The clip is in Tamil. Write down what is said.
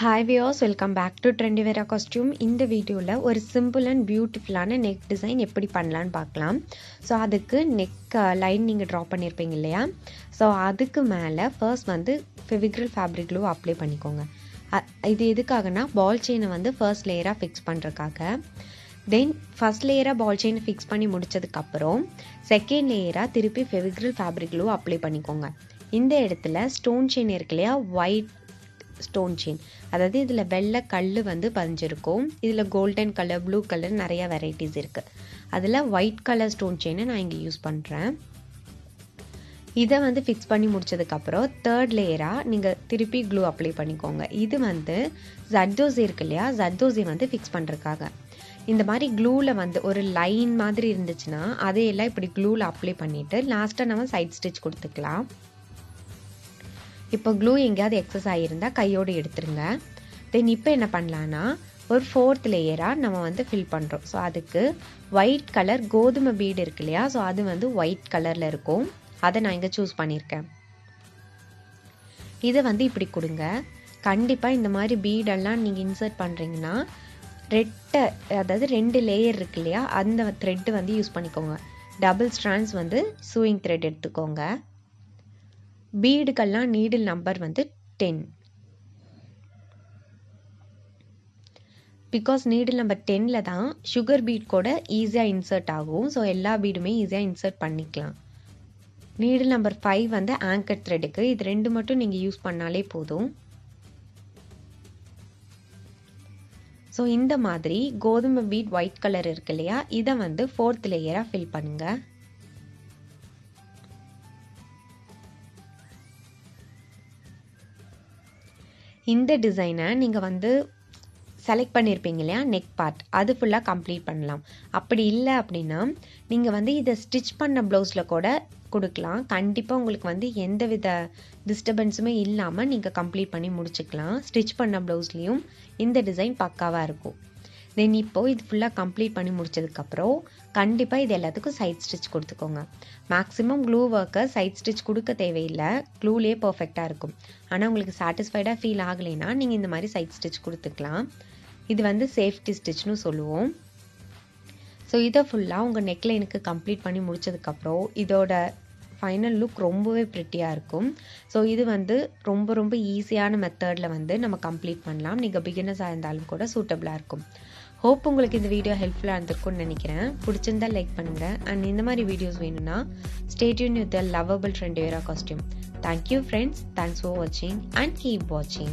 Hi viewers, welcome back to Trendieviera costume. இந்த வீடியோல ஒரு simple and beautiful ஆன neck design எப்படி பண்ணலாம்னு பார்க்கலாம். சோ அதுக்கு neck line நீங்க draw பண்ணிருப்பீங்க இல்லையா? சோ அதுக்கு மேல first வந்து fevicryl fabric glue apply பண்ணிக்கோங்க. இது எதுக்காகனா ball chain வந்து first layer fix பண்றதுக்காக. Then first layer ball chain fix பண்ணி முடிச்சதுக்கு அப்புறம் second layer திருப்பி fevicryl fabric glue apply பண்ணிக்கோங்க. இந்த இடத்துல stone chain இருக்குலையா white stone chain அதாவது இதுல வெள்ளை கல்லு வந்து பதிஞ்சிருக்கும் இதுல golden color blue color நிறைய varieties இருக்கு அதுல white color stone chain நான் இங்க யூஸ் பண்றேன் இத வந்து fix பண்ணி முடிச்சதுக்கு அப்புறம் third layer நீங்க திருப்பி glue apply பண்ணிக்கோங்க இது வந்து zardosi இருக்குலையா zardosi வந்து fix பண்றதுக்காக இந்த மாதிரி glueல வந்து ஒரு லைன் மாதிரி இருந்துச்சுனா அதையெல்லாம் இப்படி glueல apply பண்ணிட்டு லாஸ்டா நம்ம side stitch கொடுத்துக்கலாம் இப்போ glue எங்கயாவது எக்ஸஸ் ஆயிருந்தா கையோட எடுத்துருங்க தென் இப்போ என்ன பண்ணலாம்னா ஒரு fourth லேயரா நம்ம வந்து ஃபில் பண்றோம் சோ அதுக்கு white கலர் கோதுமை bead இருக்குலையா சோ அது வந்து white கலர்ல இருக்கும் அத நான் இங்க चूஸ் பண்ணிருக்கேன் இத வந்து இப்படி கொடுங்க கண்டிப்பா இந்த மாதிரி bead எல்லாம் நீங்க இன்சர்ட் பண்றீங்கனா ரெட் அதாவது ரெண்டு லேயர் இருக்குலையா அந்த thread வந்து யூஸ் பண்ணிக்கோங்க டபுள் strands வந்து sewing thread எடுத்துக்கோங்க bead கல்லாம் needle number வந்து 10 because needle number 10 ல தான் sugar bead கூட ஈஸியா இன்சர்ட் ஆகும் சோ எல்லா beadமே ஈஸியா இன்சர்ட் பண்ணிக்கலாம் needle number 5 வந்து anchor threadக்கு இது ரெண்டு மட்டும் நீங்க யூஸ் பண்ணாலே போதும் சோ இந்த மாதிரி கோதுமை bead white கலர் இருக்குலையா இத வந்து fourth லேயரா fill பண்ணுங்க இந்த டிசைனை நீங்க வந்து செலக்ட் பண்ணிருப்பீங்க இல்லையா neck part அது ஃபுல்லா கம்ப்ளீட் பண்ணலாம் அப்படி இல்ல அப்படினா நீங்க வந்து இத ஸ்டிட்ச் பண்ண ப்ளவுஸ்ல கூட கொடுக்கலாம் கண்டிப்பா உங்களுக்கு வந்து எந்தவித டிஸ்டர்பன்ஸுமே இல்லாம நீங்க கம்ப்ளீட் பண்ணி முடிச்சுக்கலாம் ஸ்டிட்ச் பண்ண ப்ளவுஸ்லயும் இந்த டிசைன் பக்காவா இருக்கும் தென் இப்போ இது ஃபுல்லா கம்ப்ளீட் பண்ணி முடிச்சதுக்கு அப்புறம் கண்டிப்பா இது எல்லாத்துக்கும் சைடு ஸ்டிட்ச் கொடுத்துக்கோங்க மேக்ஸिमम க்ளூ வர்க்க சைடு ஸ்டிட்ச் கொடுக்க தேவையில்ல க்ளூலயே பெர்ஃபெக்ட்டா இருக்கும் ஆனா உங்களுக்கு சாட்டிஸ்ஃபைடா ஃபீல் ஆகலைனா நீங்க இந்த மாதிரி சைடு ஸ்டிட்ச் கொடுத்துக்கலாம் இது வந்து சேஃப்டி ஸ்டிட்ச்னு சொல்லுவோம் சோ இத ஃபுல்லா உங்க நெக் லைனுக்கு கம்ப்ளீட் பண்ணி முடிச்சதுக்கு அப்புறம் இதோட ஃபைனல் லுக் ரொம்பவே பிரிட்டியா இருக்கும் சோ இது வந்து ரொம்ப ஈஸியான மெத்தட்ல வந்து நம்ம கம்ப்ளீட் பண்ணலாம் நீங்க பிகினர்ஸா இருந்தாலும் கூட சூட்டபிளா இருக்கும் ஹோப் உங்களுக்கு இந்த வீடியோ ஹெல்ப்ஃபுல்லா இருந்திருக்கும்னு நினைக்கிறேன் பிடிச்சிருந்தா லைக் பண்ணுங்க and இந்த மாதிரி வீடியோஸ் வேணும்னா stay tuned with the lovable Trendieviera costume thank you friends thanks for watching and keep watching